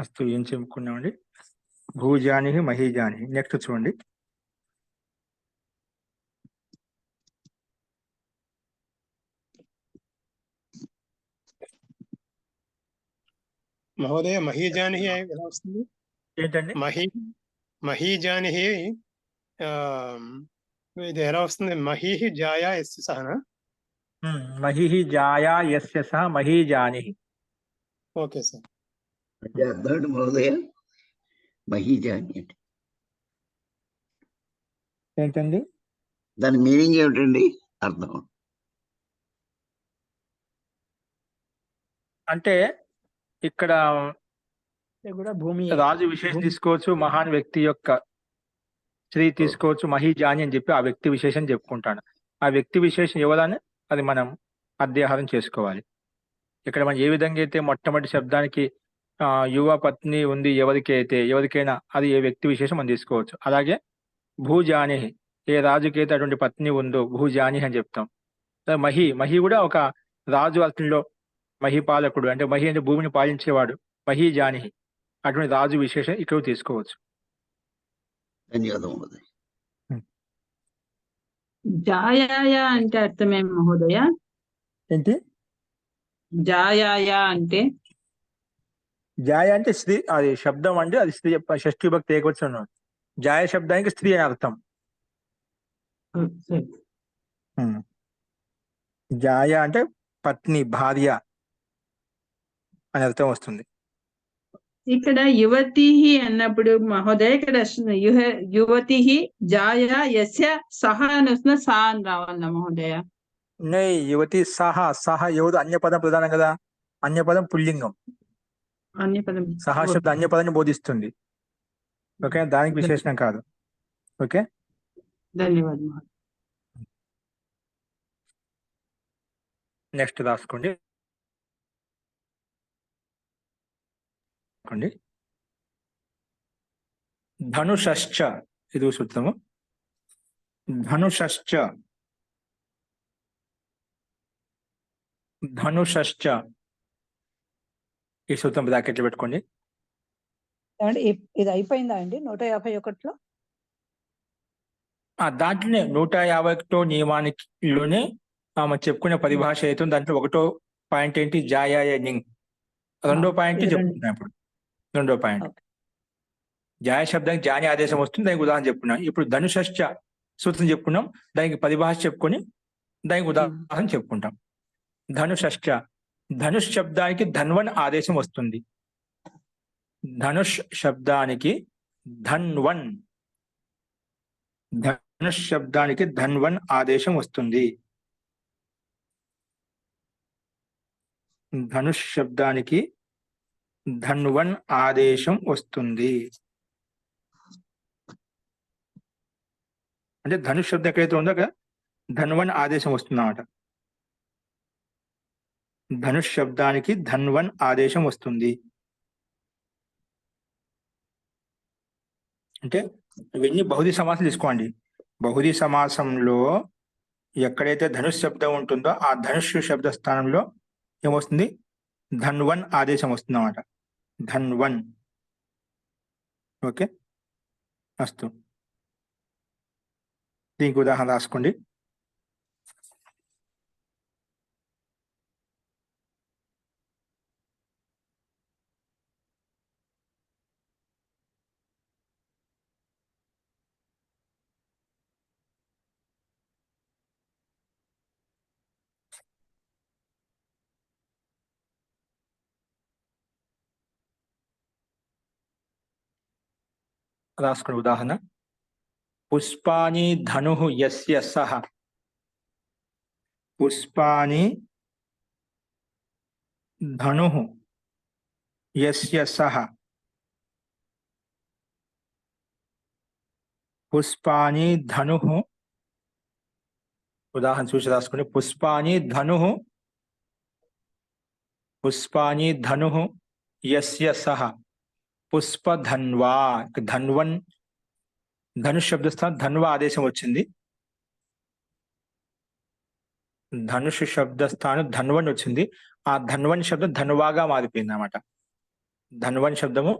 అస్తు ఏం చెప్పుకున్నామండి? భూజాని మహీజాని. నెక్స్ట్ చూడండి. మహోదయ మహీజాని ఎలా వస్తుంది? ఏంటండి? మహీజాని ఇది ఎలా వస్తుంది? మహీ జాయా ఎస్ సహనా? మహి జాయా యస్య సహ మహీజాని. Okay sir. అంటే అర్థం మహోదయ మహీజాని అంటే ఏంటండి? దాని మీనింగ్ ఏమిటండి? అర్థం అంటే ఇక్కడ కూడా భూమి రాజు విశేషం తీసుకోవచ్చు, మహాన్ వ్యక్తి యొక్క స్త్రీ తీసుకోవచ్చు, మహీజాని అని చెప్పి ఆ వ్యక్తి విశేషం చెప్పుకుంటాను. ఆ వ్యక్తి విశేషం ఎవరని అది మనం అధ్యాహారం చేసుకోవాలి. ఇక్కడ మనం ఏ విధంగా అయితే మొట్టమొదటి శబ్దానికి యువ పత్ని ఉంది ఎవరికైనా అది ఏ వ్యక్తి విశేషం మనం తీసుకోవచ్చు. అలాగే భూజాని, ఏ రాజుకైతే అటువంటి పత్ని ఉందో భూజాని అని చెప్తాం. మహి కూడా ఒక రాజు అర్థంలో మహిపాలకుడు, అంటే మహి అంటే భూమిని పాలించేవాడు. మహీజాని అటువంటి రాజు విశేషం ఇక్కడ తీసుకోవచ్చు. ధన్యవాదం మహోదయ. జాయాయ అంటే అర్థమేం మహోదయ? ఏంటి జాయాయ అంటే? జాయ అంటే స్త్రీ, అది శబ్దం అంటే అది స్త్రీ, షష్ఠీ భక్తి ఏకవచనం. జాయ శబ్దానికి స్త్రీ అని అర్థం. జాయ అంటే పత్ని, భార్య అని అర్థం వస్తుంది. ఇక్కడ యువతి అన్నప్పుడు మహోదయ ఇక్కడ యువతి జాయ యస్య సహ అని వస్తున్న సా అని రావాల మహోదయ? యువతి సహ యువత అన్యపదం ప్రధానం కదా, అన్యపదం పుల్లింగం. అన్యపదం సహా శబ్దం అన్యపదాన్ని బోధిస్తుంది. ఓకే, దానికి విశేషణం కాదు. ఓకే, ధన్యవాదాలు. నెక్స్ట్ రాసుకోండి. ధనుషశ్చ, ఇది సూత్రము. ధనుషశ్చ ఈ సూత్రం బ్రాకెట్లు పెట్టుకోండి. ఇది అయిపోయిందా అండి 151లో? దాంట్లోనే 151 నియమానికిలోనే మనం చెప్పుకునే పరిభాష అయితే దాంట్లో ఒకటో పాయింట్ ఏంటి? జాయాయనింగ్. రెండో పాయింట్ చెప్పుకున్నాం. ఇప్పుడు రెండో పాయింట్ జాయ శబ్దానికి జాని ఆదేశం వస్తుంది, దానికి ఉదాహరణ చెప్పుకున్నాం. ఇప్పుడు ధనుషశ్చ సూత్రం చెప్పుకున్నాం, దానికి పరిభాష చెప్పుకొని దానికి ఉదాహరణ చెప్పుకుంటాం. ధనుషశ్చ, ధనుష్ శబ్దానికి ధన్వన్ ఆదేశం వస్తుంది. ధనుష్ శబ్దానికి ధన్వన్ ఆదేశం వస్తుంది. ధనుష్ శబ్దానికి ధన్వన్ ఆదేశం వస్తుంది. అంటే ధనుష్ శబ్దం ఎక్కడైతే ఉందో అక్కడ ధన్వన్ ఆదేశం వస్తుందన్నమాట. ధనుష్ శబ్దానికి ధన్వన్ ఆదేశం వస్తుంది. అంటే ఇవన్నీ బహుళీ సమాసం తీసుకోండి. బహుళీ సమాసంలో ఎక్కడైతే ధనుష్ శబ్దం ఉంటుందో ఆ ధనుష్ శబ్ద స్థానంలో ఏమొస్తుంది? ధన్వన్ ఆదేశం వస్తుంది అన్నమాట. ధన్వన్. ఓకే, అస్తు. దీనికి ఉదాహరణ రాసుకోండి. రాసుకోండి ఉదాహరణ. పుష్పాని ధను యస్య సహ. పుష్పాని ధను యస్య సహ. పుష్పాని ధను, ఉదాహరణ చూసి రాసుకోండి. పుష్పాని ధను యస్య సహ పుష్పధన్వా. ధన్వన్, ధనుష్ శబ్దస్థానం ధన్వ ఆదేశం వచ్చింది. ధనుష్ శబ్దస్థానం ధన్వన్ వచ్చింది. ఆ ధన్వన్ శబ్దం ధన్వాగా మారిపోయింది అన్నమాట. ధన్వన్ శబ్దము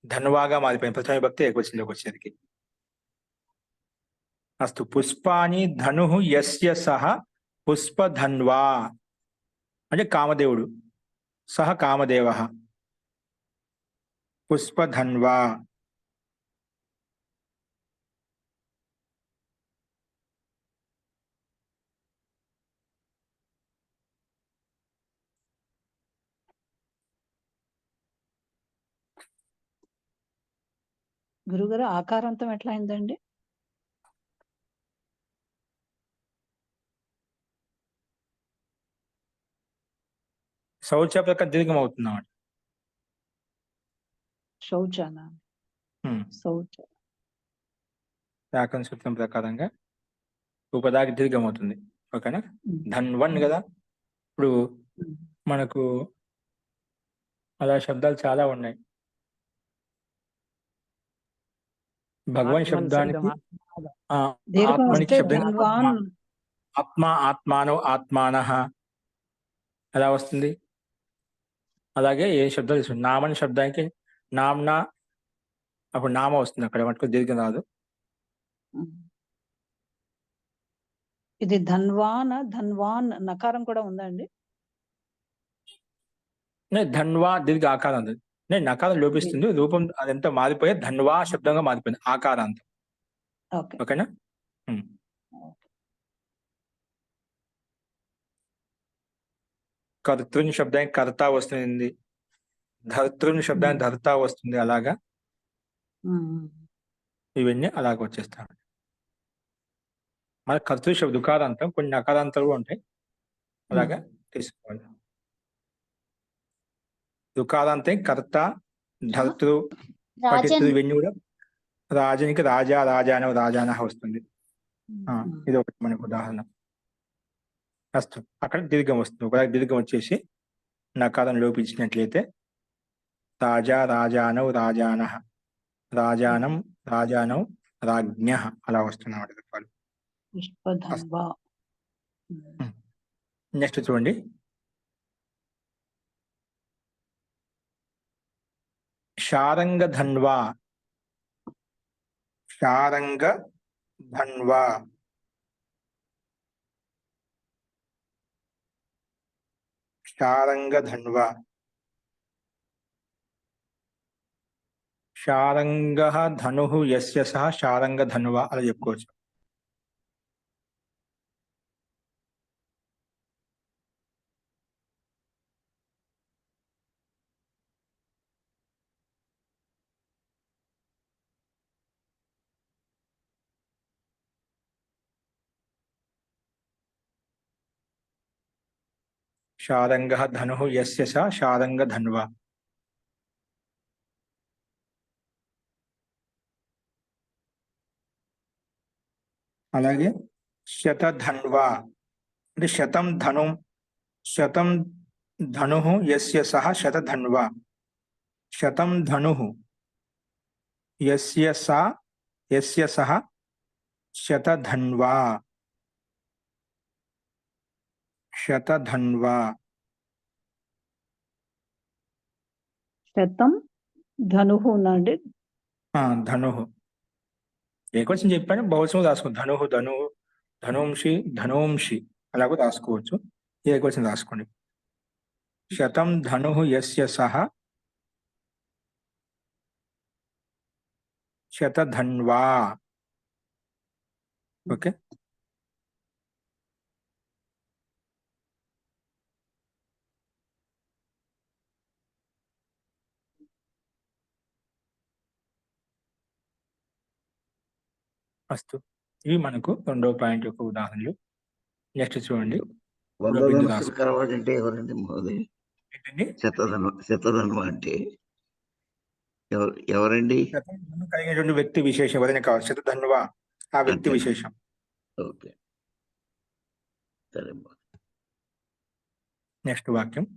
ధన్వాగా మారిపోయింది ప్రథమ విభక్తి ఏకవచనంలోకి వచ్చేసరికి. అస్తు పుష్పాని ధను యస్య సహ పుష్పధన్వా అంటే కామదేవుడు, సహ కామదేవ పుష్పధన్వా. గురుగారు ఆకారాంతం ఎట్లా అయిందండి? శౌచ ప్రకారం దీర్ఘం అవుతున్నాం. శౌచాన శౌచ వ్యాకరణ సూత్రం ప్రకారంగా ఉపదాకి దీర్ఘం అవుతుంది. ఓకేనా? ధన్వన్ కదా. ఇప్పుడు మనకు అలా శబ్దాలు చాలా ఉన్నాయి. భగవాన్ శబ్దానికి దీర్ఘం ఆత్మనికి వస్తే శబ్దం ధన్వాన్ ఆత్మ, ఆత్మానో, ఆత్మానః ఎలా వస్తుంది? అలాగే ఏ శబ్దాలు తీసుకుంది? నామని శబ్దానికి నామ్నా, అప్పుడు నామ వస్తుంది, అక్కడ మటుకు దీర్ఘం రాదు. ఇది ధన్వాన్ నకారం కూడా ఉందండి. ధన్వా దీర్ఘ ఆకారాంతం, నకారం లోపిస్తుంది, రూపం అదంతా మారిపోయే ధన్వా శబ్దంగా మారిపోయింది ఆకారాంతం. ఓకే. ఓకేనా? కర్తృని శబ్దానికి కర్త వస్తుంది, ధర్తృని శబ్దానికి ధర్త వస్తుంది. అలాగా ఇవన్నీ అలాగ వచ్చేస్తాయి. మన కర్తృ శబ్ద దుకారాంతం, కొన్ని నకారాంతాలు ఉంటాయి, అలాగా తీసుకోవాలి. దుకారాంతం కర్త, ధర్తృ, పఠితృ ఇవన్నీ కూడా. రాజనికి రాజా, రాజానవ, రాజానహ వస్తుంది. ఇది ఒకటి మనకు ఉదాహరణ. అస్తు అక్కడ దీర్ఘం వస్తుంది. ఒకవేళ దీర్ఘం వచ్చేసి నకారం లోపించినట్లయితే రాజా, రాజానవ్, రాజానః, రాజానం, రాజానవ్, రాజ్ఞః అలా వస్తున్నమాట. నెక్స్ట్ చూడండి. శారంగధన్వా, శారంగధన్వా, శారంగధన్వా. శారంగః ధనుః యస్య సహ శారంగధన్వా అలా చెప్పుకోవచ్చు. శారంగః ధనుః యస్య సహ శారంగధన్వా. అలాగే శతధన్వా అంటే శతం ధనుః యస్య సహ శతధన్వా. శతం ధనుః యస్య సహ శతధన్వా. శతధన్వా. శతం ధనుః ఉందండి. ధనుః ఏకవచనం చెప్పాను, బహువచనం రాసుకోండి. ధనుంషి అలాగూ రాసుకోవచ్చు. ఏకవచనం రాసుకోండి. శతం ధనుః యస్య సహ శతధన్వా. ఓకే. అస్తు ఇవి మనకు రెండవ పాయింట్ యొక్క ఉదాహరణలు. నెక్స్ట్ చూడండి. వందధనుస్సులు కలవాడంటే ఎవరండి మహోదయ్? ఏంటండి? శతధన్వ అంటే ఎవరండి? కలిగినటువంటి వ్యక్తి విశేషం ఎవరైనా కావచ్చు. శతధన్వా ఆ వ్యక్తి విశేషం. ఓకే, సరే. నెక్స్ట్ వాక్యం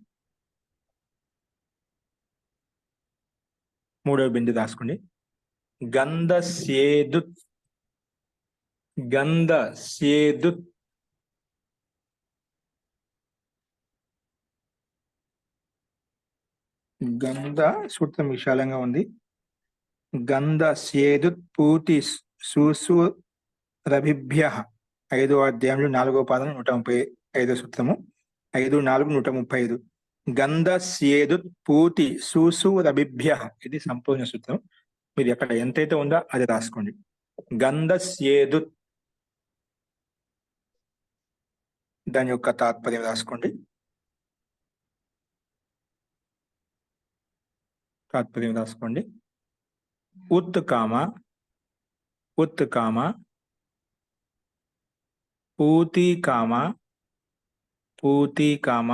మూడవ బిందు రాసుకోండి. గంధస్యేదుత్ గంధ సూత్రం విశాలంగా ఉంది. గంధ స్యేదుత్ పూతి సూసు రభిభ్య 5వ అధ్యాయంలో 4వ పాదం 135 సూత్రము 5-4-135. గంధ స్యేదుత్ పూతి సూసు రభిభ్య ఇది సంపూర్ణ సూత్రం. మీరు ఎక్కడ ఎంతైతే ఉందో అది రాసుకోండి. గంధ స్యేదుత్ దాని యొక్క తాత్పర్యం రాసుకోండి. తాత్పర్యం రాసుకోండి. ఉత్కామ ఉత్కామ పూతికామ పూతికామ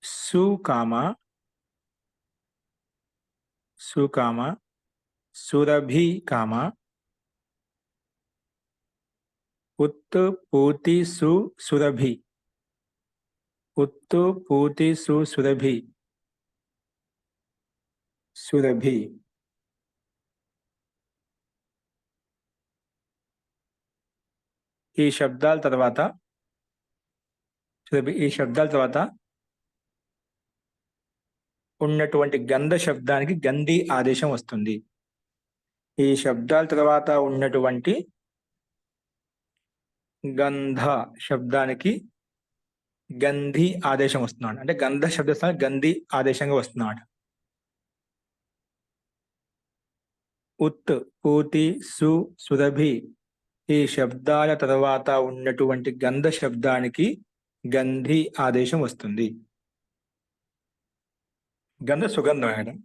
సుకామ సుకామ సురభికామ ఉత్ పూతి సురభి ఉత్ పూతి సురభి సురభి. ఈ శబ్దాల తర్వాత ఉన్నటువంటి గంధ శబ్దానికి గంధి ఆదేశం వస్తుంది. ఈ శబ్దాల తర్వాత ఉన్నటువంటి గంధ శబ్దానికి గంధి ఆదేశం వస్తున్నాడు. అంటే గంధ శబ్దానికి గంధి ఆదేశంగా వస్తున్నాడు. ఉత్ పూతి సురభి ఈ శబ్దాల తర్వాత ఉన్నటువంటి గంధ శబ్దానికి గంధి ఆదేశం వస్తుంది. గంధ సుగంధం మేడం,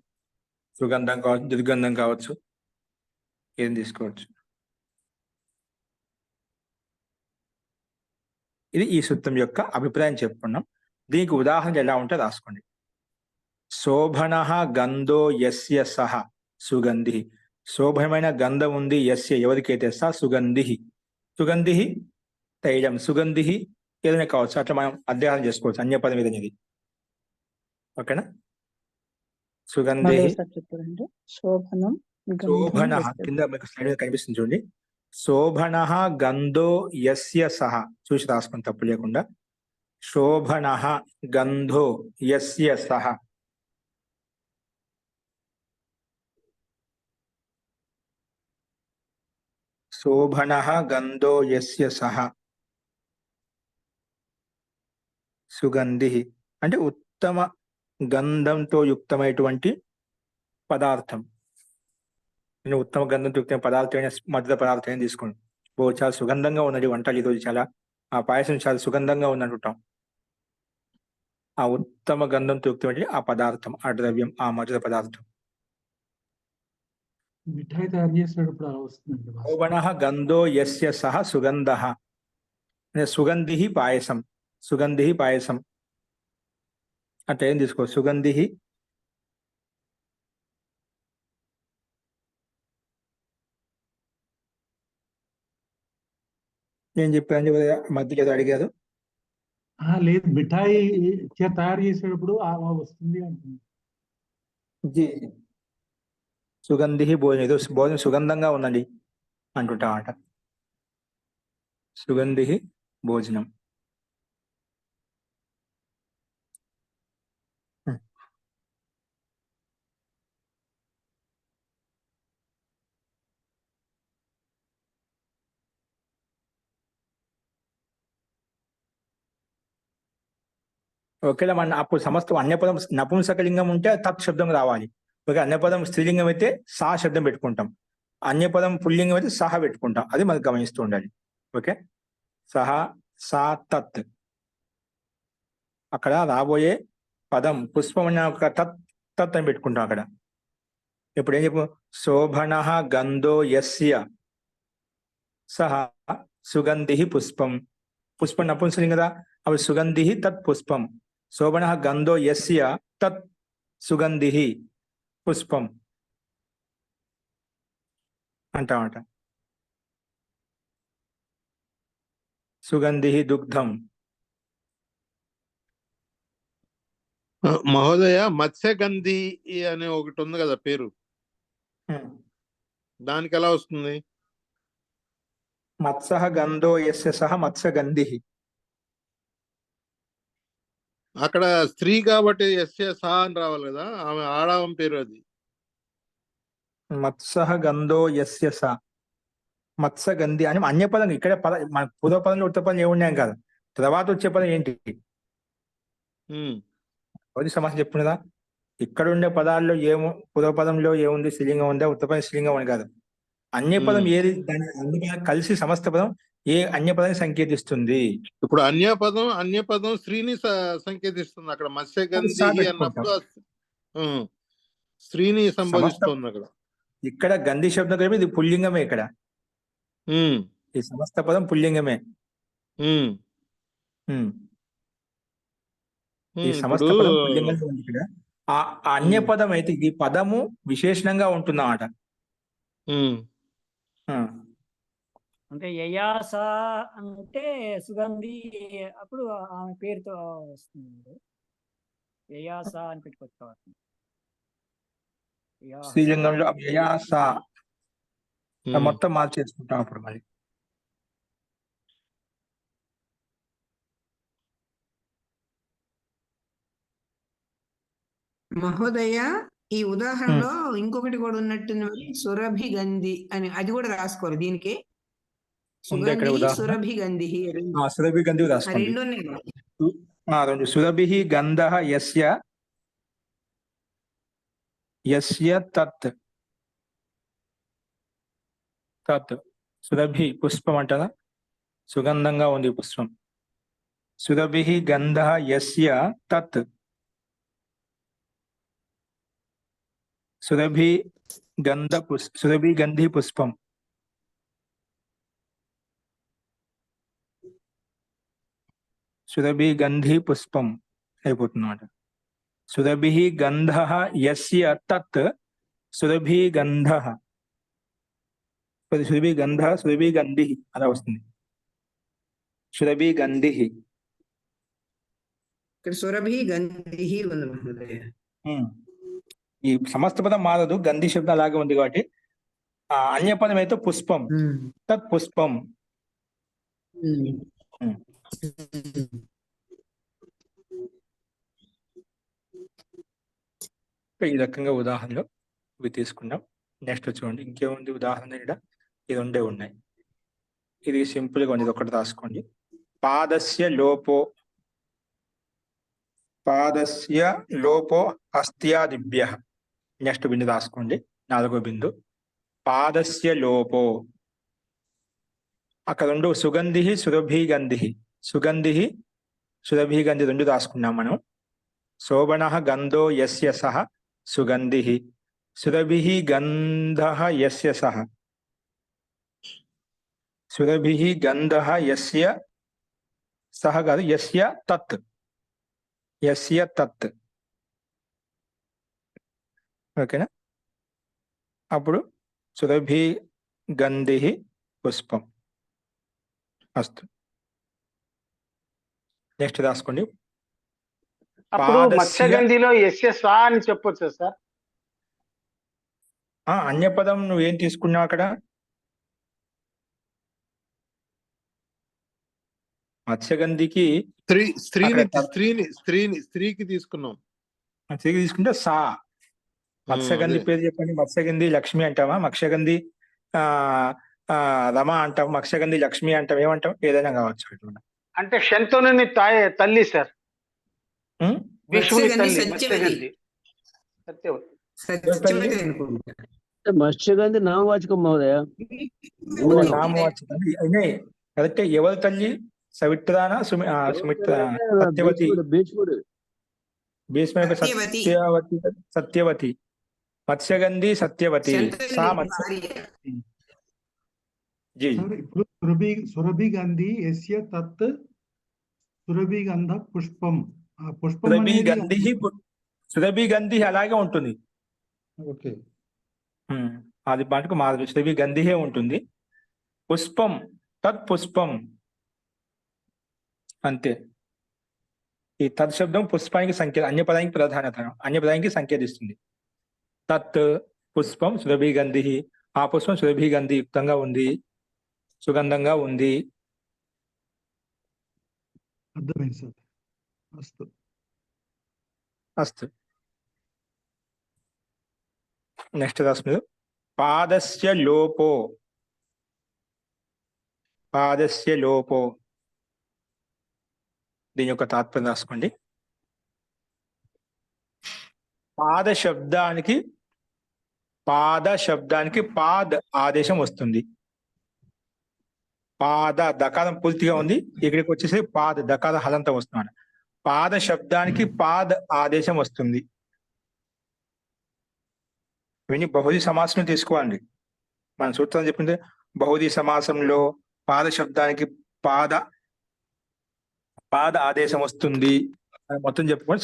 సుగంధం కావచ్చు, దుర్గంధం కావచ్చు, ఏం తీసుకోవచ్చు. ఇది ఈ సూత్రం యొక్క అభిప్రాయం చెప్పుకున్నాం. దీనికి ఉదాహరణ ఎలా ఉంటే రాసుకోండి. శోభన గంధో యస్య సహ సుగంధి. శోభనమైన గంధం ఉంది యస్య ఎవరికైతే సహ సుగంధి. సుగంధి తైలం, సుగంధి ఏదైనా కావచ్చు. అట్లా మనం అధ్యయనం చేసుకోవచ్చు. అన్యపదం ఏదనేది. ఓకేనా? సుగంధి చెప్పారండి. శోభనం శోభన కింద మీకు స్లైడ్ మీద కనిపిస్తుంది చూడండి. శోభన గంధో యస్య సహ చూసి రాసుకుని తప్పు లేకుండా. శోభన గంధో యస్య సహ. శోభన గంధో యస్య సహ సుగంధి అంటే ఉత్తమ గంధంతో యుక్తమైనటువంటి పదార్థం. నేను ఉత్తమ గంధంతో యుక్తమైన పదార్థమైన మధుర పదార్థం తీసుకోండి. చాలా సుగంధంగా ఉన్నది వంటలు ఈరోజు. చాలా ఆ పాయసం చాలా సుగంధంగా ఉందంటుంటాం. ఆ ఉత్తమ గంధంతో యుక్తమైన ఆ పదార్థం, ఆ ద్రవ్యం, ఆ మధుర పదార్థం. మిఠాయి తయారు చేసేటప్పుడు అలా వస్తుందండి. శోభన గంధో యస్య సహ సుగంధ. సుగంధి పాయసం, సుగంధి పాయసం అంటే ఏం తీసుకో. సుగంధి ఏం చెప్పాను మధ్యలో ఏదో అడిగారు. లేదు, మిఠాయి తయారు చేసేటప్పుడు అలా వస్తుంది అంటుంది. సుగంధి భోజనం, ఏదో భోజనం సుగంధంగా ఉందండి అంటుంటామాట. సుగంధి భోజనం. ఒకవేళ మన అప్పుడు సమస్తం అన్యపదం నపుంసకలింగం ఉంటే తత్ శబ్దం రావాలి. ఒక అన్యపదం స్త్రీలింగం అయితే సా శబ్దం పెట్టుకుంటాం. అన్యపదం పుల్లింగం అయితే సహ పెట్టుకుంటాం. అది మనకు గమనిస్తూ ఉండాలి. ఓకే, సహ సా తత్. అక్కడ రాబోయే పదం పుష్పం అనే ఒక తత్ తత్ అని పెట్టుకుంటాం అక్కడ. ఇప్పుడు ఏం చెప్పు. శోభన గంధో యస్య సహ సుగంధి పుష్పం. పుష్పం నపుంసలింగం కదా, అప్పుడు సుగంధి తత్ పుష్పం. శోభన గంధో యస్య తత్ సుగంధి పుష్పం అంటామట. సుగంధి దుగ్ధం. మహోదయ, మత్స్యగంధి అనే ఒకటి ఉంది కదా పేరు, దానికి ఎలా వస్తుంది? మత్స్య గంధో యస్య సహ మత్స్యగంధి. అక్కడ స్త్రీ కాబట్టి ఎస్య సా అని రావాలి కదా, ఆమె ఆడవం పేరు అది. మత్సహ గంధో యస్య స. మత్స్య గంధి అని అన్య పదం ఇక్కడ మన పూర్వ పదంలో ఉత్తర పదం ఏమున్నాయి కాదు, తర్వాత వచ్చే పదం ఏంటి? ఉమ్, అవధి సమాసం చెప్పుకున్నదా? ఇక్కడ ఉండే పదాల్లో పూర్వ పదంలో ఏముంది, స్త్రీలింగం ఉందా, ఉత్తర పదం స్త్రీలింగం అని కాదు. అన్య పదం ఏది దాని అందుకని కలిసి సమస్త పదం ఏ అన్య పదాన్ని సంకేతిస్తుంది. ఇప్పుడు అన్య పదం స్త్రీని సంకేతిస్తుంది. అక్కడ మత్స్యగంధి సా అన్నప్పుడు పెట్టుకుంటాం. స్త్రీని సంబోధిస్తుంది అక్కడ. ఇక్కడ గంధి శబ్దం కలిపి ఇది పుల్లింగమే. ఇక్కడ ఉమ్, ఈ సమస్త పదం పుల్లింగమే. ఉమ్, ఈ సమస్త ఇప్పుడు పదం పుల్లింగంగా ఉంది. ఇక్కడ ఆ అన్య పదం అయితే ఈ పదము విశేషణంగా ఉంటుందన్నమాట. అంటే యయాస అంటే సుగంధి, అప్పుడు ఆమె పేరుతో వస్తుంది. యయాస అని పెట్టుకోవచ్చు. శ్రీలింగంలో యయాస మొత్తం మార్చేసుకుంటాం అప్పుడు మరి. మహోదయ, ఈ ఉదాహరణలో ఇంకొకటి కూడా ఉన్నట్టుంది మరి, సురభి గంధి అని. అది కూడా రాసుకోరు దీనికి. సుగంధి సురభి గంధి సురభి గంధి రాసుకోండి. రెండు సురభి గంధ యస్య యస్య తత్. తత్ సురభి పుష్పం అంటారా, సుగంధంగా ఉంది పుష్పం. సురభి గంధ యస్య తత్. సురభి గంధి పుష్పం. సురభి గంధి పుష్పం అయిపోతుందన్నమాట. సురభి గంధ యస్య తత్ సురభి గంధ. సురభి గంధ సురభి గంధి అలా వస్తుంది. సురభి గంధి. సురభి గంధి ఉంది మహోదయ. ఈ సమస్త పదం మారదు, గంధి శబ్దం అలాగే ఉంది కాబట్టి. ఆ అన్య పదం అయితే పుష్పం, తత్ పుష్పం. ఈ రకంగా ఉదాహరణలు ఇవి తీసుకున్నాం. నెక్స్ట్ చూడండి ఇంకేముంది ఉదాహరణ. ఇక్కడ ఇది ఉన్నాయి. ఇది సింపుల్ గా ఉంది, ఇది ఒకటి రాసుకోండి. పాదస్య లోపో హస్త్యాదిభ్య. నెక్స్ట్ బిందు రాసుకోండి, 4వ బిందు. పాదస్య లోపో. అక్కడ రెండు సుగంధి సురభి గంధి. సుగంధి సురభి గంధి రెండు రాసుకున్నాం మనం. శోభన గంధో యస్య సహ సుగంధి. సురభి గంధ యస్య సహ. సురభి గంధ యస్య సహ కాదు, యస్య తత్. యస్య తత్. ఓకేనా? అప్పుడు సురభి గంధి పుష్పం. అస్తు. నెక్స్ట్ రాసుకోండి. అప్పుడు మత్స్యగంధిలో యస్య స్వ అని చెప్పొచ్చు సార్. అన్య పదం నువ్వేం తీసుకున్నావు అక్కడ? మత్స్యగంధికి స్త్రీకి తీసుకున్నాం. స్త్రీకి తీసుకుంటే సా. మత్స్యగంధి పేరు చెప్పండి. మత్స్యగంధి లక్ష్మి అంటావా? మత్స్యగంధి రమ అంటాం, మత్స్యగంధి లక్ష్మి అంటాం, ఏమంటాం? ఏదైనా కావచ్చు. అంటే శంతనుని తల్లి సార్. మత్స్యగంధి నామవాచకం మహోదయ. నామవాచకం కరెక్టే. ఎవరి తల్లి? సవిత్రానా సత్యవతి. భీష్ముడి సత్యవతి. మత్స్యగంధి సత్యవతి. ఇప్పుడు సురభి గంధి యస్య తత్ సురభి గంధ పుష్పం. సురభి గంధి అలాగే ఉంటుంది. ఓకే, అది పాటుకు మాధురి. సురభి గంధిహే ఉంటుంది. పుష్పం తత్ పుష్పం అంతే. ఈ తత్ శబ్దం పుష్పానికి సంకేత, అన్య పదానికి ప్రాధాన్యత, అన్య పదానికి సంకేతిస్తుంది. తత్ పుష్పం సురభి గంధి. ఆ పుష్పం సురభి గంధి యుక్తంగా ఉంది, సుగంధంగా ఉంది. అర్థమైంది సార్. అస్తు. నెక్స్ట్ రాసు పాదస్య లోపో. పాదస్య లోపో దీని యొక్క తాత్పర్యం రాసుకోండి. పాద శబ్దానికి పాద్ ఆదేశం వస్తుంది. పాద దకారం పూర్తిగా ఉంది, ఇక్కడికి వచ్చేసి పాద దకార హలంతం వస్తున్నాడు. పాద శబ్దానికి పాద్ ఆదేశం వస్తుంది. ఇవన్నీ బహుళీ సమాసం తీసుకోవాలి. మన సూత్రం చెప్పింది బహుళీ సమాసంలో పాద శబ్దానికి పాద ఆదేశం వస్తుంది మొత్తం చెప్పుకొని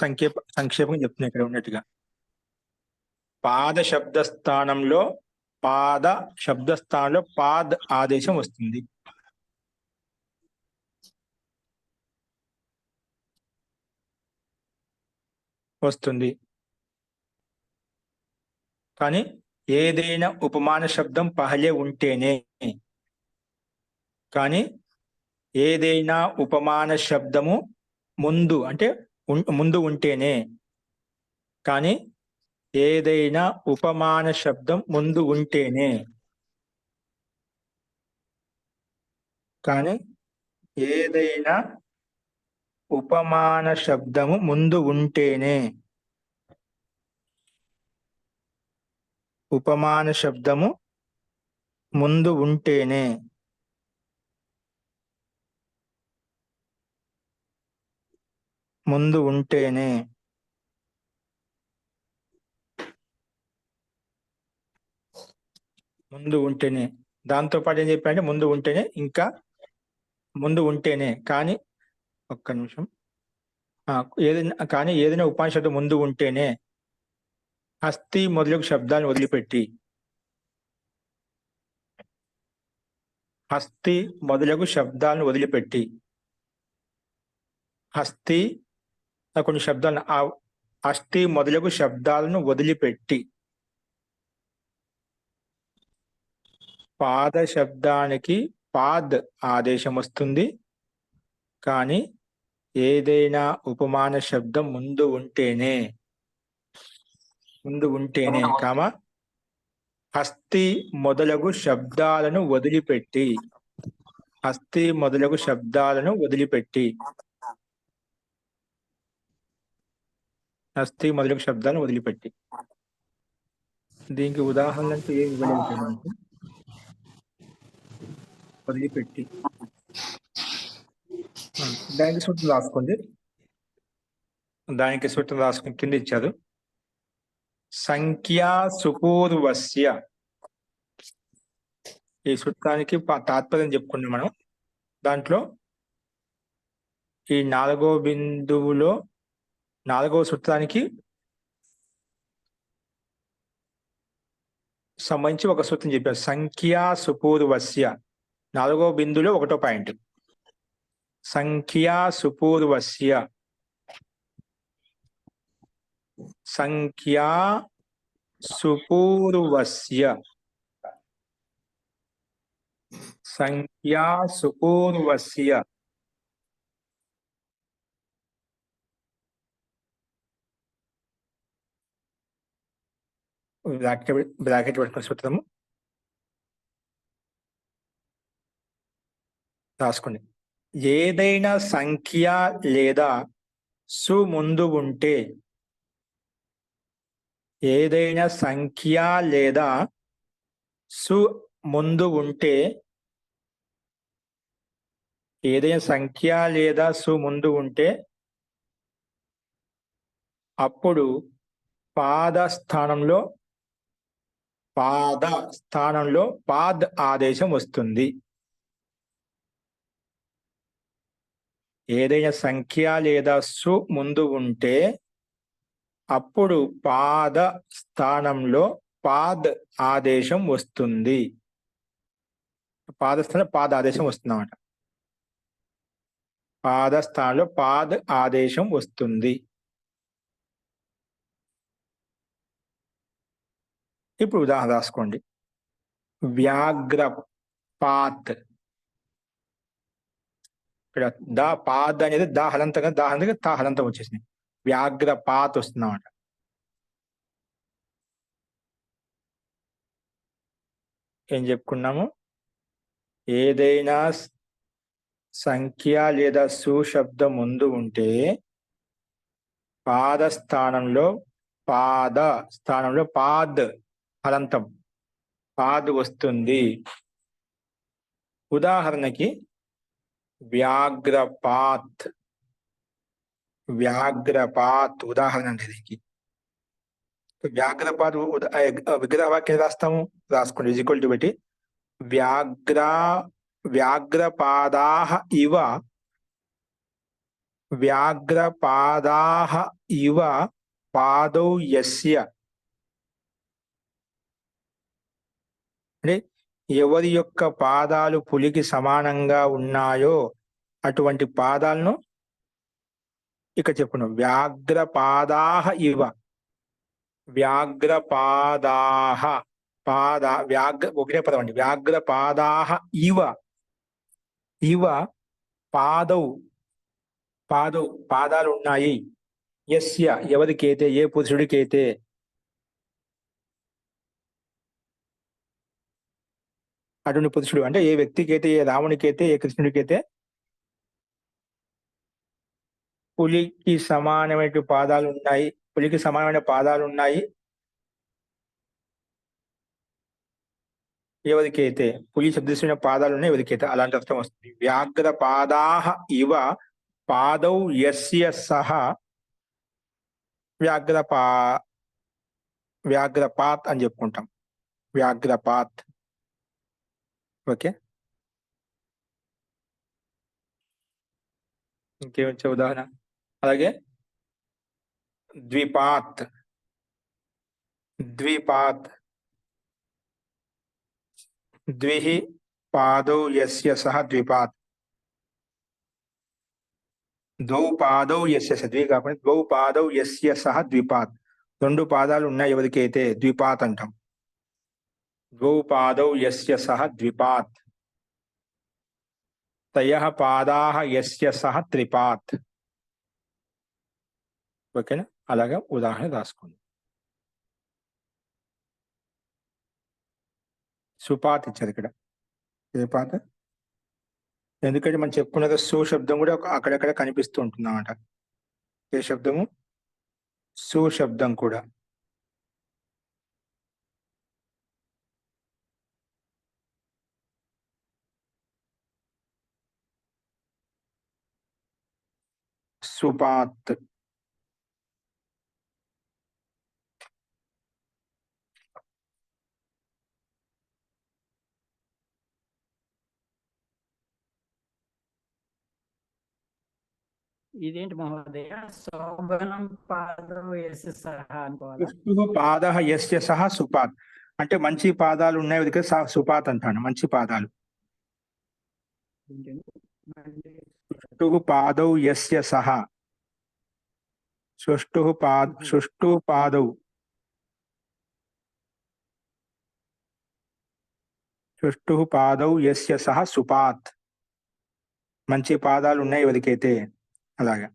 సంక్షేపంగా చెప్తున్నాయి ఇక్కడ ఉన్నట్టుగా. పాద శబ్దస్థానంలో పాద్ ఆదేశం వస్తుంది. కానీ ఏదైనా ఉపమాన శబ్దం పహలే ఉంటేనే, కానీ ఏదైనా ఉపమాన శబ్దము ముందు అంటే ముందు ఉంటేనే, కానీ ఏదైనా ఉపమాన శబ్దం ముందు ఉంటేనే, కానీ ఏదైనా ఉపమాన శబ్దము ముందు ఉంటేనే, ఉపమాన శబ్దము ముందు ఉంటేనే, ముందు ఉంటేనే దాంతో పాటు ఏం చెప్పారంటే ముందు ఉంటేనే, ఇంకా ముందు ఉంటేనే, కానీ ఒక్క నిమిషం, ఏదైనా ఉపమాన శబ్దం ముందు ఉంటేనే హస్తి మొదలగు శబ్దాలను వదిలిపెట్టి, హస్తి మొదలగు శబ్దాలను వదిలిపెట్టి, హస్తి కొన్ని శబ్దాలను అస్థి మొదలగు శబ్దాలను వదిలిపెట్టి పాద శబ్దానికి పాద్ ఆదేశం వస్తుంది. కానీ ఏదైనా ఉపమాన శబ్దం ముందు ఉంటేనే కామ హస్తి మొదలగు శబ్దాలను వదిలిపెట్టి, హస్తి మొదలగు శబ్దాలను వదిలిపెట్టి, హస్తి మొదలగు శబ్దాలను వదిలిపెట్టి. దీనికి ఉదాహరణ అంటే ఏమి ఇవ్వలేదు. వదిలిపెట్టి దానికి సూత్రం రాసుకోండి. కింద ఇచ్చారు. సంఖ్యా సుపూర్వస్య, ఈ సూత్రానికి తాత్పర్యం చెప్పుకున్నాం మనం. దాంట్లో ఈ 4వ బిందువులో 4వ సూత్రానికి సంబంధించి ఒక సూత్రం చెప్పారు. సంఖ్యా సుపూర్వస్య 4వ బిందువులో 1వ పాయింట్. సంఖ్యా సుపూర్వస్య, సంఖ్యా సుపూర్వస్య, సంఖ్యా సుపూర్వస్య. బ్రాకెట్ పెట్టుకున్న సూత్రము రాసుకోండి. ఏదైనా సంఖ్య లేదా సు ముందు ఉంటే, ఏదైనా సంఖ్య లేదా సు ముందు ఉంటే, ఏదైనా సంఖ్య లేదా సు ముందు ఉంటే అప్పుడు పాద స్థానంలో పాద్ ఆదేశం వస్తుంది. ఏదైనా సంఖ్య లేదా సు ముందు ఉంటే అప్పుడు పాద స్థానంలో పాద్ ఆదేశం వస్తుంది. పాదస్థానంలో పాద ఆదేశం వస్తుందన్నమాట. పాదస్థానంలో పాద్ ఆదేశం వస్తుంది. ఇప్పుడు ఉదాహరణ రాసుకోండి. వ్యాఘ్రపాత్. ఇక్కడ పాద్ అనేది దా హలంతం తా హలంతం వచ్చేసింది. వ్యాఘ్రపాత్ వస్తుందన్నమాట. ఏం చెప్పుకున్నాము? ఏదైనా సంఖ్య లేదా సుశబ్దం ముందు ఉంటే పాద స్థానంలో పాద్ హలంతం పాద్ వస్తుంది. ఉదాహరణకి వ్యాఘ్రపాత్ ఉదాహరణ అంటే దీనికి. వ్యాఘ్రపాత్ విగ్రహవాక్యం రాస్తాము, రాసుకోండి ఈక్వల్ టు పెట్టి వ్యాఘ్రపాదాహ ఇవ పాదౌ యస్య, అంటే ఎవరి యొక్క పాదాలు పులికి సమానంగా ఉన్నాయో అటువంటి పాదాలను ఇక్కడ చెప్పుకున్నాం. వ్యాఘ్రపాదాహ ఇవ, ఒకటే పదం అండి. వ్యాఘ్రపాదాహ ఇవ పాదౌ పాదాలు ఉన్నాయి. యస్య ఎవరికైతే, ఏ పురుషుడికైతే, అటువంటి పురుషుడు అంటే ఏ వ్యక్తికైతే, ఏ రామునికైతే, ఏ కృష్ణుడికైతే పులికి సమానమైన పాదాలు ఉన్నాయి, ఎవరికైతే పులి సదృశ్యమైన పాదాలు ఉన్నాయి, ఎవరికైతే, అలాంటి అర్థం వస్తుంది. వ్యాఘ్రపాదాహ ఇవ పాదౌ యస్య సహ వ్యాఘ్రపాత్ అని చెప్పుకుంటాం. వ్యాఘ్రపాత్. ఓకే, ఇంకేమొచ్చే ఉదాహరణ? అలాగే ద్విపాత్ ద్విః పాదౌ యస్య సహ ద్విపాత్. ద్వౌ పాదౌ యస్య సహ, ద్వి కాకుండా ద్వౌ పాదౌ యస్య సహ ద్విపాత్. రెండు పాదాలు ఉన్నాయి ఎవరికైతే ద్విపాత్ అంటాం. ద్వౌ పాదౌ యస్య సహ ద్విపాత్. తయః పాదాః యస్య సహ త్రిపాత్. ఓకేనా? అలాగా ఉదాహరణ రాసుకోండి. సుపాత్ ఇచ్చారు ఇక్కడ. త్రిపాత్ ఎందుకంటే మనం చెప్పుకున్నది సుశబ్దం కూడా అక్కడక్కడ కనిపిస్తూ ఉంటుంది అన్నమాట. ఏ శబ్దము? సుశబ్దం కూడా. సుపాత్. ఇదేంటి మహోదయ? శోభనం పాదం యస్య సహ అనుకోవాలా? సుష్ఠుః పాదః యస్య సహ సుపాత్. అంటే మంచి పాదాలు ఉన్నాయి కదా, సుపాత్ అంటాను. మంచి పాదాలు. సుష్ఠుః పాదౌ యస్య సహ, సుష్ఠుః పాదౌ యస్య సహ సుపాత్. మంచి పాదాలు ఉన్నాయి ఎవరికైతే, అలాగా.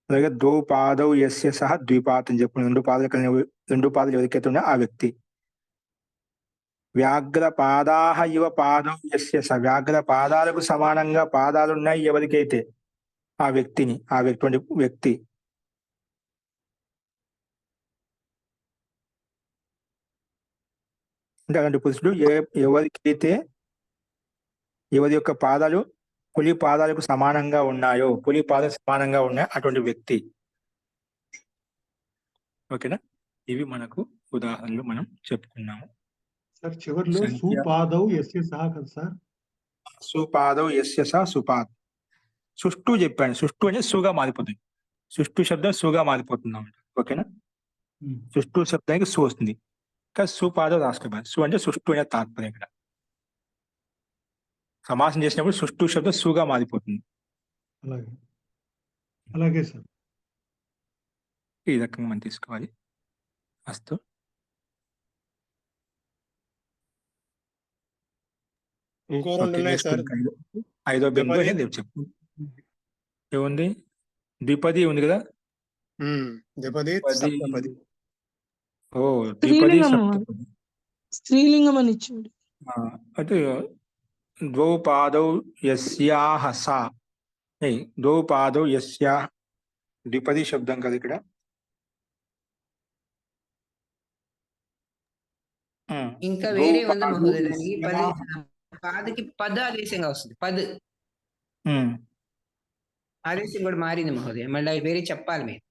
అలాగే ద్వౌ పాదౌ యస్య సహ ద్విపాత్ అని చెప్పిన రెండు పాదాలు ఎవరికైతే ఉన్నాయో ఆ వ్యక్తి. వ్యాఘ్రపాదాహ ఇవ పాదౌ యస్య సహ, వ్యాఘ్ర పాదాలకు సమానంగా పాదాలున్నాయి ఎవరికైతే ఆ వ్యక్తి. అంటే అలాంటి పురుషుడు ఎవరికైతే, ఎవరి యొక్క పాదాలు పులి పాదాలకు సమానంగా ఉన్నాయో, అటువంటి వ్యక్తి. ఓకేనా? ఇవి మనకు ఉదాహరణలు మనం చెప్పుకున్నాము. సార్ చివరిలో సుపాదౌ యస్య సహ కదా సార్? సుపాదౌ యస్య సహ సుపాత్. సుష్టు చెప్పాను. సుష్టు అంటే సుగా మారిపోతుంది. సుష్టు శబ్దం సుగా మారిపోతుంది అన్నమాట. ఓకేనా? సుష్టు శబ్దానికి సు వస్తుంది. కానీ సుపాదౌ రాసుకోవాలి. సు అంటే సుష్టు అనే తాత్పర్యం. ఇక్కడ సమాసం చేసినప్పుడు సుష్టు శబ్దం సుగా మారిపోతుంది. అలాగే సార్. ఈ రకంగా మనం తీసుకోవాలి. అస్తు. ఇంకో రెండు ఉన్నాయి నెక్స్ట్ సార్. ఐదో బిందు ద్విపది. అనేది చెప్పు. ఏముంది? ద్విపది ఉంది కదా. ద్విపది సప్తపది. ఓ ద్విపది స్త్రీలింగం సప్తపది. స్త్రీలింగం అని ఇచ్చిండు. అయితే ద్వౌ పాదౌ యస్యాహ సా. ద్వౌ పాదౌ యస్యా ద్విపది శబ్దం కదా ఇక్కడ. ఇంకా ద్వౌ వేరే ఉంది పాదౌ మహోదయ, దానికి యస్యాహ. పాదకి పద ఆదేశంగా వస్తుంది. పద్ ఆదేశం కూడా మారింది మహోదయ, మళ్ళీ అవి వేరే చెప్పాలి మీరు.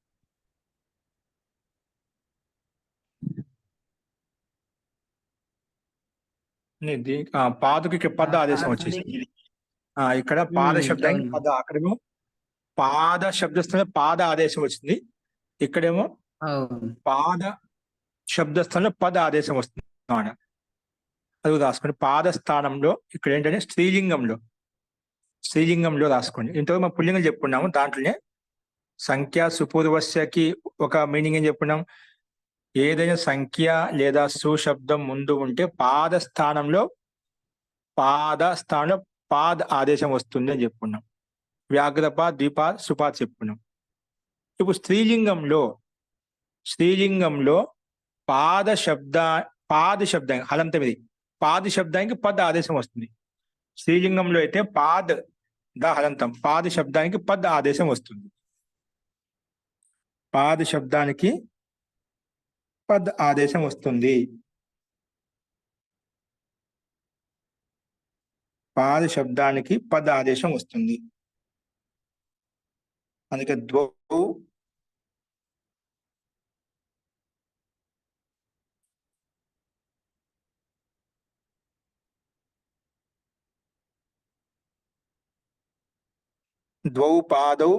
పాదుకి పద ఆదేశం వచ్చేసింది. ఇక్కడ పాద శబ్దానికి పద, అక్కడేమో పాద శబ్దస్థానం పాద ఆదేశం వచ్చింది, ఇక్కడేమో పాద శబ్దస్థానంలో పద ఆదేశం వస్తుంది. అది రాసుకోండి. పాద స్థానంలో ఇక్కడ ఏంటంటే స్త్రీలింగంలో రాసుకోండి. ఇంతకు మనం పుల్లింగం చెప్పుకున్నాము, దాంట్లోనే సంఖ్య సుపూర్వస్యకి ఒక మీనింగ్ ఏం చెప్పుకున్నాం. ఏదైనా సంఖ్య లేదా సుశబ్దం ముందు ఉంటే పాద స్థానంలో పాద ఆదేశం వస్తుంది అని చెప్పుకున్నాం. వ్యాఘ్రప ద్విప సుపా చెప్పుకున్నాం. ఇప్పుడు స్త్రీలింగంలో పాద శబ్దానికి హలంతం ఇది. పాద శబ్దానికి పద ఆదేశం వస్తుంది. స్త్రీలింగంలో అయితే హలంతం, పాద శబ్దానికి పద ఆదేశం వస్తుంది. పాద శబ్దానికి పద్ ఆదేశం వస్తుంది. పాద శబ్దానికి పద ఆదేశం వస్తుంది. అందుకే ద్వౌ పాదౌ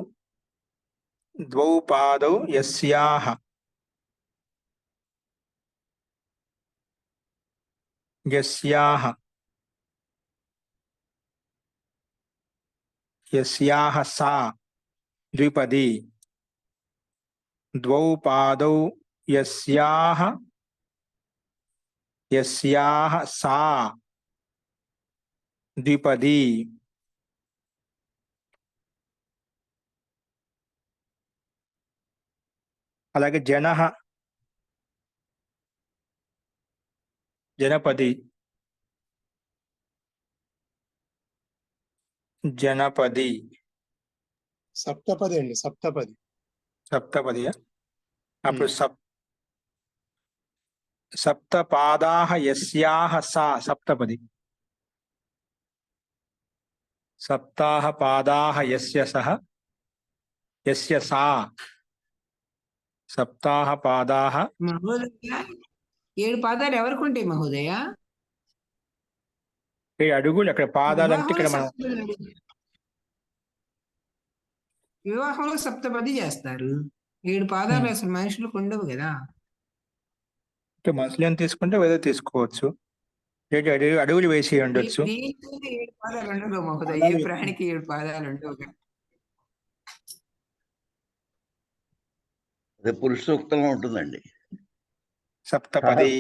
యస్యాహ సా ద్విపది. ద్వౌ పాదౌ యస్యాహ సా ద్విపది. అలాగే జనపది. సప్తపది అండి, సప్తపది. అప్పుడు సప్తపాదాః యస్యాః సా సప్తపది. సప్తాః పాదాః యస్య సా సప్తాః పాదాః. మహోదయ 7 పాదాలు ఎవరికి ఉంటాయి మహోదయ? 7 అడుగులు. అక్కడ పాదాలంటే ఇక్కడ మనం వివాహంలో సప్తపది చేస్తారు. 7 పాదాలు అసలు మనుషులకు ఉండవు కదా. మనుషులను తీసుకుంటే ఏదో తీసుకోవచ్చు. 7 అడుగులు వేసి ఉండొచ్చు. 7 పాదాలు ఉండవు మహోదయ, ఏ ప్రాణికి 7 పాదాలు ఉండవు. అదే పురుష సూక్తంలో ఉంటుందండి. సప్తపది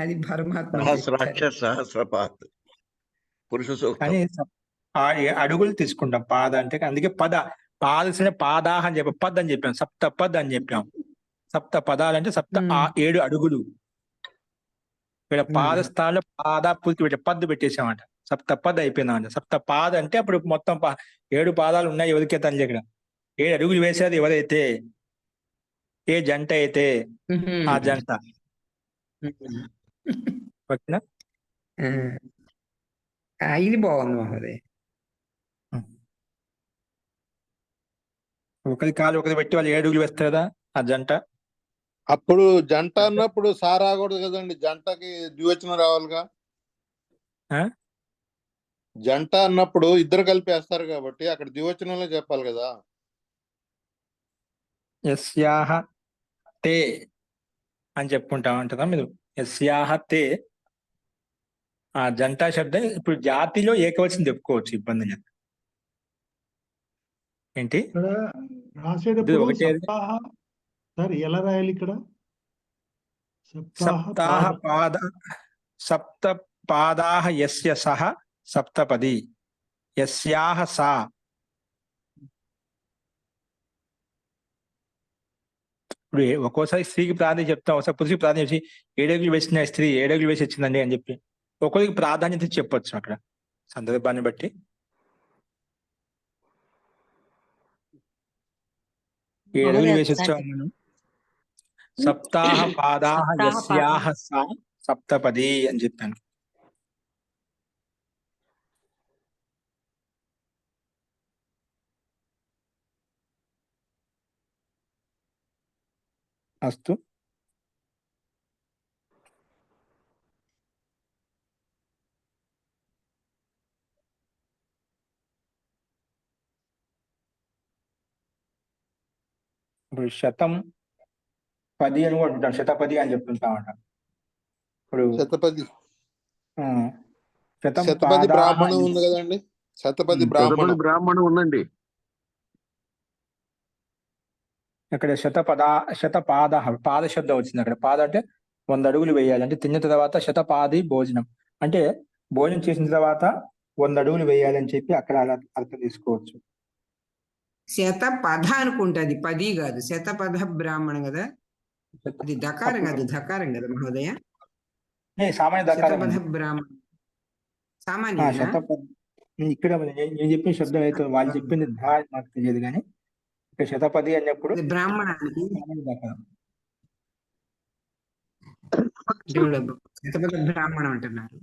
అది పరమాత్మ సహస్రపాత్ పురుష సూక్తం. కానీ అడుగులు తీసుకుంటాం పాద అంటే. అందుకే పాదసిన పాదాహ అని చెప్పాం, పద్ అని చెప్పాం, సప్తపద్ అని చెప్పాం. సప్త పదాలంటే 7 అడుగులు. ఇక్కడ పాద స్థానంలో పాద పూర్తి పెట్టే పద్దు పెట్టేసామంట, సప్తపద్ అయిపోయిందంట. సప్తపాద అంటే అప్పుడు మొత్తం 7 పాదాలు ఉన్నాయి ఎవరికే తల్లి. ఇక్కడ 7 అడుగులు వేసేది ఎవరైతే, ఏ జంట అయితే ఆ జంట. ఓకేనా? ఇది బాగుంది మహోదయ. ఒకరి కాలు ఒకరి పెట్టి వాళ్ళు 7 అడుగులు వేస్తారు కదా ఆ జంట. అప్పుడు జంట అన్నప్పుడు సా రాకూడదు కదండి, జంటకి ద్వివచనం రావాలిగా. జంట అన్నప్పుడు ఇద్దరు కలిపి వేస్తారు కాబట్టి అక్కడ ద్వివచనంలో చెప్పాలి కదా. యస్యాహ తే అని చెప్పుకుంటా ఉంటుందా మీరు? యస్యాహ తే ఆ జంటా శబ్దం. ఇప్పుడు జాతిలో ఏకవచనం చెప్పుకోవచ్చు, ఇబ్బంది లేదు. ఏంటి ఇక్కడ రాసేటప్పుడు ఒకటే సప్తాహ సార్ ఎలా రాయాలి ఇక్కడ? సప్తపాదాః యస్య సహ సప్తపది యస్యాః సా. ఇప్పుడు ఒక్కోసారి స్త్రీకి ప్రాధాన్యత చెప్తాం, ఒకసారి పురుషుకి ప్రాధాన్యత ఇచ్చి 7 అడుగులు వేసిన స్త్రీ 7 అడుగులు వేసి వచ్చిందండి అని చెప్పి ఒక్కొక్కరికి ప్రాధాన్యత చెప్పొచ్చు అక్కడ సందర్భాన్ని బట్టి. ఏడు అడుగులు వేసి వచ్చాం మనం. సప్తాహ పాదాః యస్యాః సా సప్తపది అని చెప్పాను. అస్తు. ఇప్పుడు 110 అని కూడా ఉంటాం, 110 అని చెప్తుంటామంట. ఇప్పుడు శతపది శతం శతపది పాదాః బ్రాహ్మణం ఉంది కదండి. శతపది బ్రాహ్మణం బ్రాహ్మణం ఉందండి. అక్కడ శతపాద పాద శబ్దం వచ్చింది అక్కడ. పాద అంటే 100 అడుగులు వేయాలి, అంటే తిన్న తర్వాత శతపాది భోజనం అంటే భోజనం చేసిన తర్వాత 100 అడుగులు వేయాలి అని చెప్పి అక్కడ అలా అర్థం తీసుకోవచ్చు. శతపథ అనుకుంటది, పది కాదు. శతపథ బ్రాహ్మణం కదా, అది దకారం కాదు, ధకారం కదా మహోదయ. సామాన్య దకారం శతపథ ఉంది. బ్రాహ్మణం సామాన్య. ఇక్కడ నేను చెప్పిన శబ్దం అయితే వాళ్ళు చెప్పింది ధా నాకు తెలియదు, కానీ ఇక్కడ శతపది అన్నప్పుడు బ్రాహ్మణానికి సామాన్య దకారం. శతపథ బ్రాహ్మణం అంటున్నారు.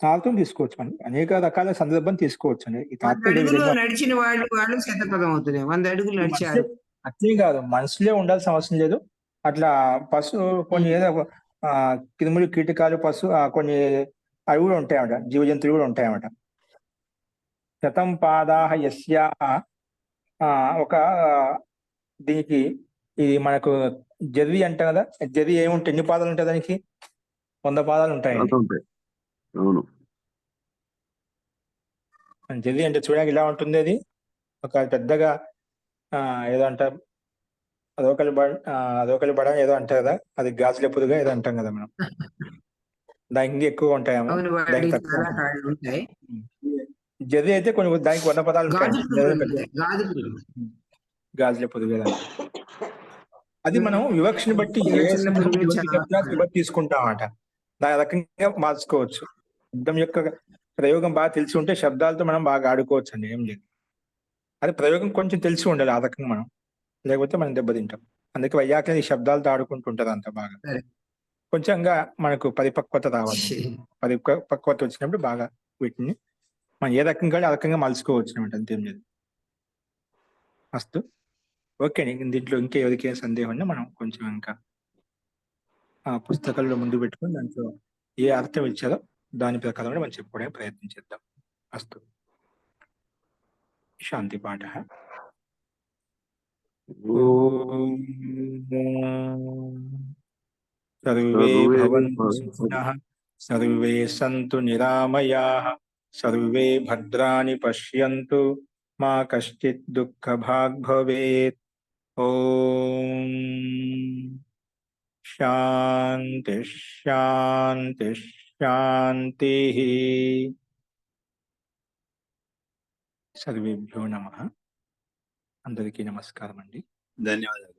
అర్థం తీసుకోవచ్చు, మనం అనేక రకాల సందర్భం తీసుకోవచ్చు అండి. ఈ 100 అడుగులు నడిచిన వాళ్ళు శతపథం అవుతుంది. 100 అడుగులు నడిచారు అట్లే కాదు, మనసులే ఉండాల్సిన అవసరం లేదు. అట్లా పశు కొన్ని ఏదో క్రిములు కీటకాలు పశు కొన్ని అవి కూడా ఉంటాయన్నమాట, జీవ జంతువులు కూడా ఉంటాయన్నమాట. శతం పాదాః యస్యాః ఒక దీనికి ఇది మనకు జర్రి అంటాం కదా, జర్రి ఏముంటాయి, ఎన్ని పాదాలు ఉంటాయి దానికి? 100 పాదాలు ఉంటాయండి. అవును. జర్రి అంటే చూడడానికి ఇలా ఉంటుంది. అది ఒక పెద్దగా ఏదో అంటారు, అదొకలి బడ ఏదో అంటారు కదా, అది గాజుల పురుగా ఏదో అంటాం కదా మనం. దానికి ఎక్కువ ఉంటాయేమో, దానికి తక్కువ ఉంటాయి. జర్రి అయితే కొన్ని దానికి 100 పదాలు ఉంటాయి. గాజుల పురుగు అది మనం వివక్షని బట్టి ఏ విభక్తి తీసుకుంటామట, దాని రకంగా మార్చుకోవచ్చు. శబ్దం యొక్క ప్రయోగం బాగా తెలిసి ఉంటే శబ్దాలతో మనం బాగా ఆడుకోవచ్చు అండి, ఏం లేదు. అది ప్రయోగం కొంచెం తెలిసి ఉండాలి ఆ రకంగా మనం, లేకపోతే మనం దెబ్బతింటాం. అందుకే వైయాకరణ ఈ శబ్దాలతో ఆడుకుంటుంటది అంత బాగా. కొంచెంగా మనకు పరిపక్వత రావాలి. పరిపక్వత వచ్చినప్పుడు బాగా వీటిని మనం ఏ రకంగా ఆ రకంగా మలుచుకోవచ్చు అనమాట, అంతేం లేదు. అస్తు. ఓకే అండి, దీంట్లో ఇంకా ఎవరికైనా సందేహం ఉన్నా మనం కొంచెం ఇంకా పుస్తకాల్లో ముందు పెట్టుకుని దాంట్లో ఏ అర్థం ఇచ్చారో దాని ప్రకారం మనం చెప్పుకోవడానికి ప్రయత్నం చేద్దాం. అస్తు. శాంతి పాఠ. సర్వే భవంతు సుఖినః, సర్వే సంతు నిరామయాః, సర్వే భద్రాణి పశ్యంతు, మా కశ్చిత్ దుఃఖభాగ్ భవేత్. ఓం శాంతి శాంతి శాంతి. సర్వేభ్యో నమః. అందరికీ నమస్కారం అండి. ధన్యవాదాలు.